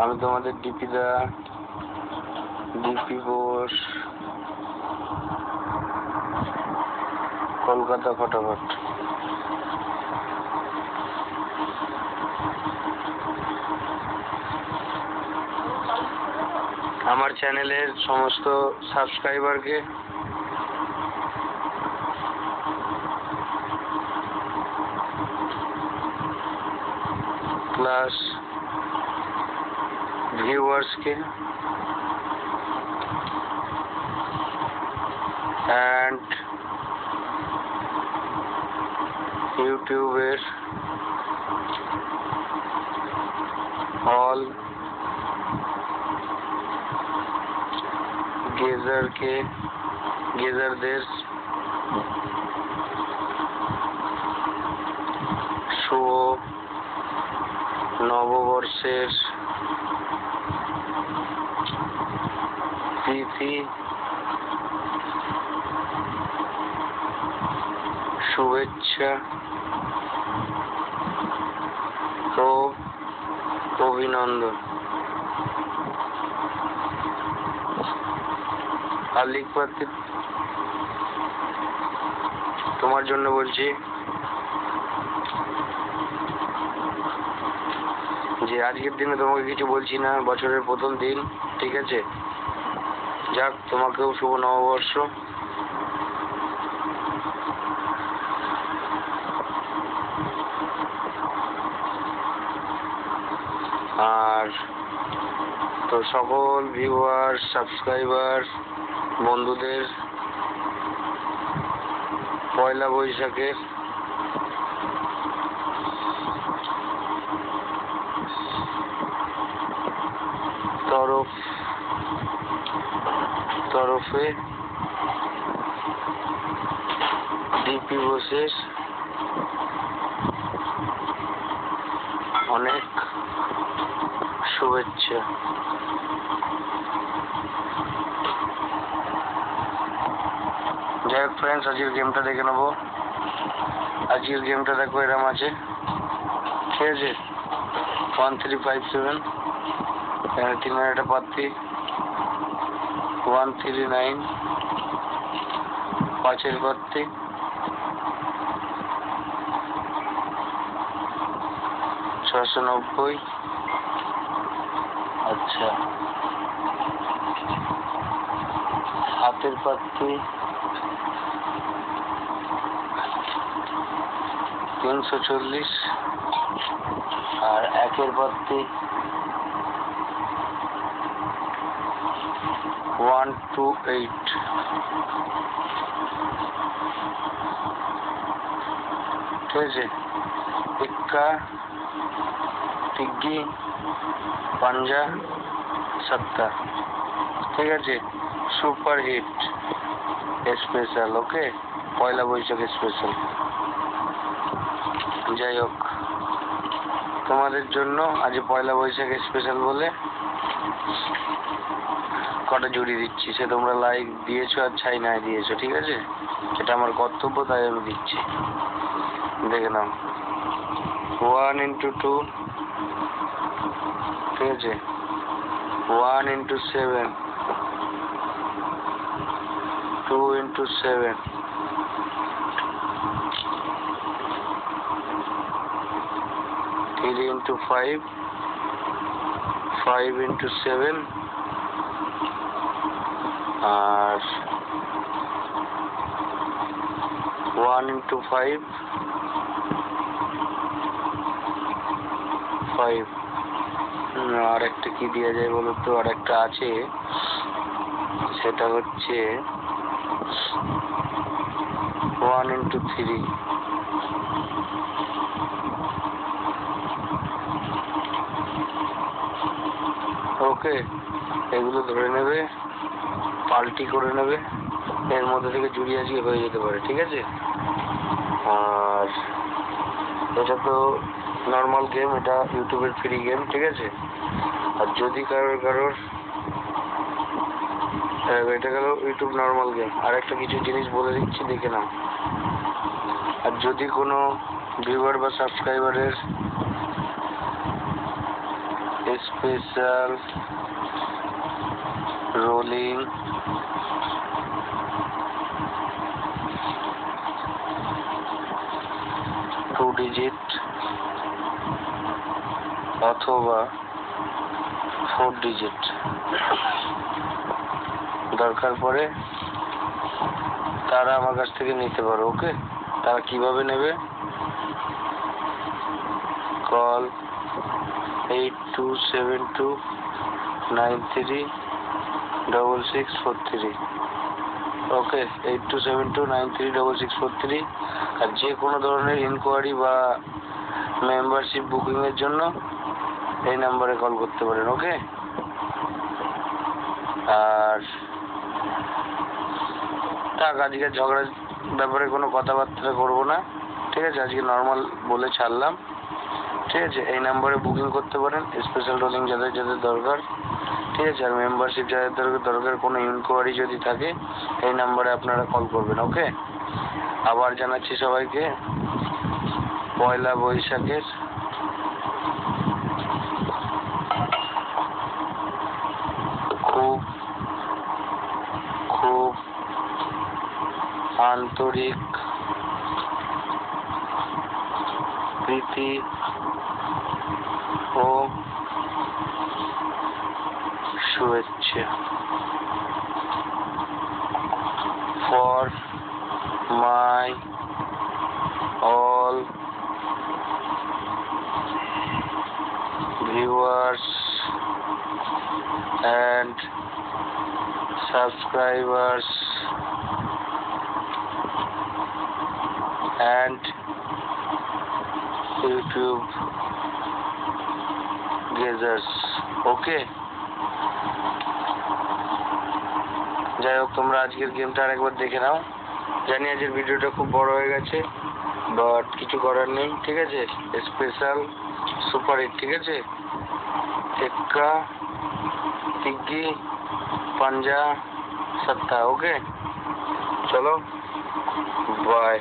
আমি তোমাদের ডিপি বোস, কলকাতা ফটাফট। আমার চ্যানেলের সমস্ত সাবস্ক্রাইবারকে প্লাস ভিউয়ার্সকে অ্যান্ড ইউটিউবের অল গেজারদের শুভ নববর্ষের প্রীতি শুভেচ্ছা ও অভিনন্দন। আর লিখপাতি তোমার জন্য বলছি যে আজকের দিনে তোমাকে কিছু বলছি না, বছরের প্রথম দিন, ঠিক আছে? যাক, তোমাকেও শুভ নববর্ষ। আর তো সকল ভিউয়ার, সাবস্ক্রাইবার বন্ধুদের পয়লা বৈশাখের তরফে ডিপি বোসের অনেক শুভেচ্ছা। যাই হোক ফ্রেন্ডস, আজকের গেমটা দেখে নেবো। আজকের গেমটা দেখো এরম আছে, ঠিক আছে? 1357, এখানে 3 মিনিটে প্রার্থী, 139 5-এর প্রার্থী, 690, আচ্ছা 7-এর প্রার্থী 340, আর 1-এর প্রার্থী 128। ঠিক আছে? इक्का टिग्गी पांजा सत्ता, ठीक है? Super hit special, okay? पयला बैशाख स्पेशल। যাই হোক, তোমাদের জন্য আজ পয়লা বৈশাখ স্পেশাল বলে কটা জুড়ি দিচ্ছি। সে তোমরা লাইক দিয়েছো আর ছাই নাই দিয়েছো, ঠিক আছে? এটা আমার কর্তব্য, তাই আমি দিচ্ছি। দেখে নাও, 1 into 2, ঠিক আছে? 1 into 7, 2 into 7, 3 into 5, 5 into 7, আর 1 into 5, 5। আর একটা কি দেওয়া যায় বলো তো? আর একটা আছে, সেটা হচ্ছে 1 into 3, ওকে? এগুলো ধরে নেবে, পাল্টি করে নেবে, এর মধ্যে থেকে জুড়ি আজকে হয়ে যেতে পারে, ঠিক আছে? আর এটা তো নর্মাল গেম, এটা ইউটিউবের ফ্রি গেম, ঠিক আছে? আর যদি কারোর এটা গেল ইউটিউব নর্মাল গেম। আর একটা কিছু জিনিস বলে দিচ্ছি, দেখে নাও। আর যদি কোনো ভিউয়ার বা সাবস্ক্রাইবারের স্পেশাল রোলিং টু ডিজিট অথবা 4 ডিজিট দরকার পড়ে তারা আমার কাছ থেকে নিতে পারো। ওকে, তারা কিভাবে নেবে? কল 8272936643। ওকে, 8272936643। আর যে কোনো ধরনের ইনকোয়ারি বা মেম্বারশিপ বুকিং এর জন্য এই নাম্বারে কল করতে পারেন। ওকে, আর থাক, আজকে ঝগড়ার ব্যাপারে কোনো কথাবার্তা করবো না, ঠিক আছে? আজকে নর্মাল বলে ছাড়লাম, ঠিক আছে? এই নাম্বারে বুকিং করতে পারেন স্পেশাল রোলিং যাদের যাদের দরকার, ঠিক আছে? আর মেম্বারশিপ যাদের দরকার, কোনো ইনকোয়ারি যদি থাকে এই নাম্বারে আপনারা কল করবেন। ওকে, আবার জানাচ্ছি সবাইকে পয়লা বৈশাখের খুব খুব আন্তরিক প্রীতি ও শুভেচ্ছা। For my all viewers and subscribers and YouTube gazers. ওকে, যাই হোক, তোমরা আজকের গেমটা আরেকবার দেখে নাও। জানি আজকের ভিডিওটা খুব বড় হয়ে গেছে, বাট কিছু করার নেই, ঠিক আছে? স্পেশাল সুপার হিট, ঠিক আছে? एक्का तिग्गी पंजा सत्ता। ओके, चलो बाय।